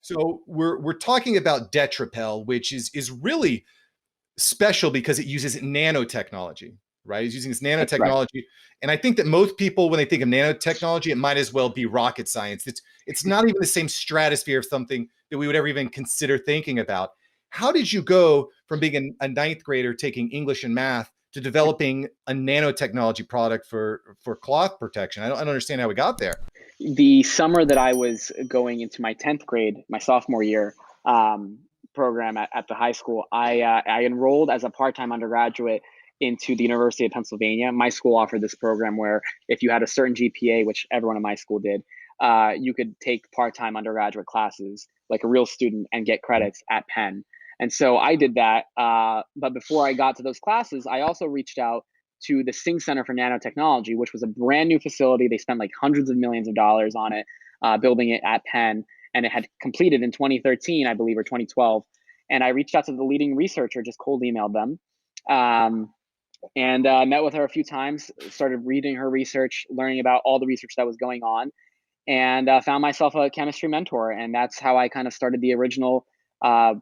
So we're talking about DetraPel, which is really special because it uses nanotechnology, right? It's using this That's right. nanotechnology. And I think that most people, when they think of nanotechnology, it might as well be rocket science. It's not even the same stratosphere of something that we would ever even consider thinking about. How did you go from being a ninth grader taking English and math to developing a nanotechnology product for cloth protection? I don't understand how we got there. The summer that I was going into my 10th grade, my sophomore year program at the high school, I enrolled as a part-time undergraduate into the University of Pennsylvania. My school offered this program where if you had a certain GPA, which everyone in my school did, you could take part-time undergraduate classes like a real student and get credits at Penn. And so I did that. But before I got to those classes, I also reached out to the Singh Center for Nanotechnology, which was a brand new facility. They spent like hundreds of millions of dollars on it, building it at Penn, and it had completed in 2013, I believe, or 2012. And I reached out to the leading researcher, just cold emailed them, and met with her a few times, started reading her research, learning about all the research that was going on, and found myself a chemistry mentor. And that's how I kind of started the original, I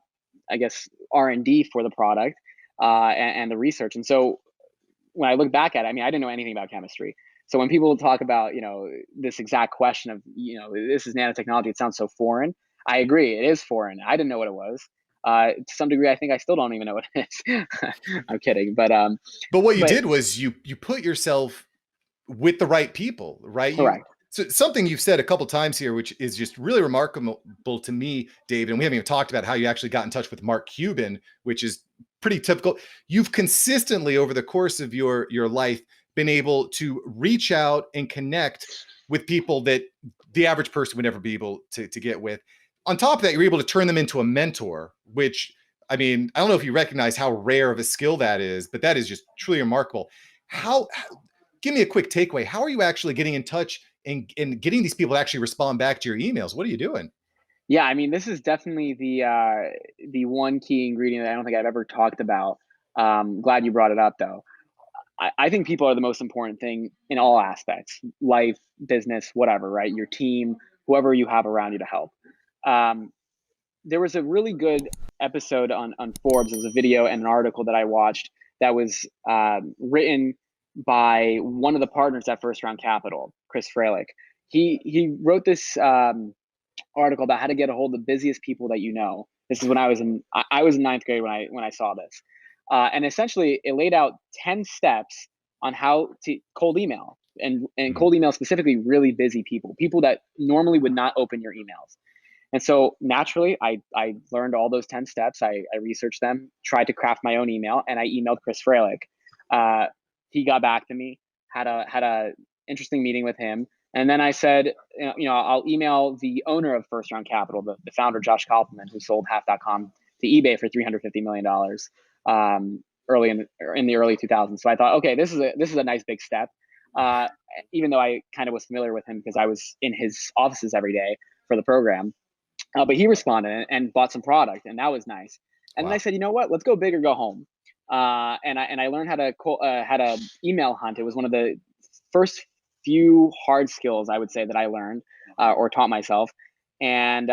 guess, R&D for the product and the research. And so when I look back at it, I mean, I didn't know anything about chemistry. So when people talk about, this exact question of, this is nanotechnology, it sounds so foreign. I agree, it is foreign. I didn't know what it was. To some degree, I think I still don't even know what it is. I'm kidding, but what you did was you put yourself with the right people, right? Correct. So something you've said a couple times here, which is just really remarkable to me, David, and we haven't even talked about how you actually got in touch with Mark Cuban, which is pretty typical. You've consistently over the course of your life been able to reach out and connect with people that the average person would never be able to get with. On top of that, you're able to turn them into a mentor, which, I mean, I don't know if you recognize how rare of a skill that is, but that is just truly remarkable. Give me a quick takeaway. How are you actually getting in touch and getting these people to actually respond back to your emails? What are you doing? Yeah, I mean, this is definitely the one key ingredient that I don't think I've ever talked about. Glad you brought it up, though. I think people are the most important thing in all aspects, life, business, whatever, right? Your team, whoever you have around you to help. There was a really good episode on Forbes. It was a video and an article that I watched that was written by one of the partners at First Round Capital, Chris Freilich. He wrote this article about how to get a hold of the busiest people that you know. This is when I was in ninth grade when I saw this, and essentially it laid out 10 steps on how to cold email and cold email specifically really busy people that normally would not open your emails. And so naturally, I learned all those 10 steps. I researched them, tried to craft my own email, and I emailed Chris Freilich. He got back to me, had a interesting meeting with him. And then I said, I'll email the owner of First Round Capital, the founder, Josh Kaufman, who sold Half.com to eBay for $350 million early in the early 2000s. So I thought, okay, this is a nice big step. Even though I kind of was familiar with him because I was in his offices every day for the program. But he responded and bought some product, and that was nice. And then I said, you know what? Let's go big or go home. And I learned how to email hunt. It was one of the first few hard skills I would say that I learned or taught myself, and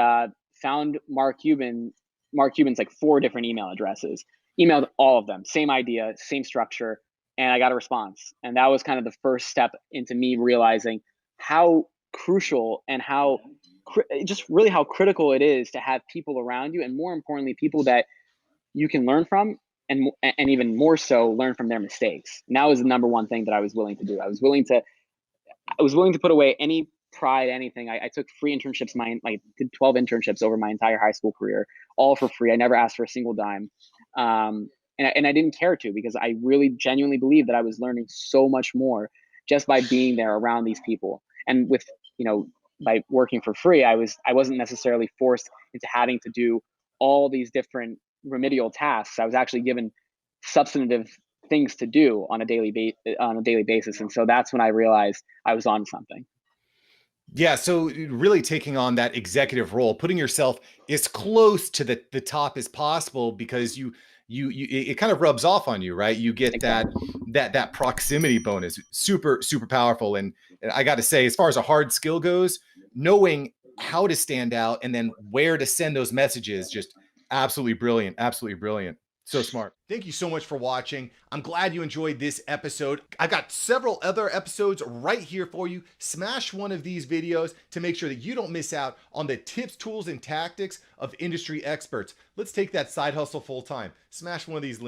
found Mark Cuban. Mark Cuban's like 4 different email addresses. Emailed all of them, same idea, same structure, and I got a response. And that was kind of the first step into me realizing how crucial and how critical it is to have people around you, and more importantly, people that you can learn from, and even more so, learn from their mistakes. And that was the number one thing that I was willing to do. I was willing to put away any pride, anything. I took free internships. I did 12 internships over my entire high school career, all for free. I never asked for a single dime. And I didn't care to, because I really genuinely believed that I was learning so much more just by being there around these people. And with, by working for free, I wasn't necessarily forced into having to do all these different remedial tasks. I was actually given substantive things to do on a daily basis. And so that's when I realized I was on something. Yeah, so really taking on that executive role, putting yourself as close to the top as possible, because you it kind of rubs off on you, right? You get that proximity bonus. Super powerful. And I got to say, as far as a hard skill goes, knowing how to stand out, and then where to send those messages. Just absolutely brilliant. Absolutely brilliant. So smart. Thank you so much for watching. I'm glad you enjoyed this episode. I've got several other episodes right here for you. Smash one of these videos to make sure that you don't miss out on the tips, tools, and tactics of industry experts. Let's take that side hustle full time. Smash one of these links.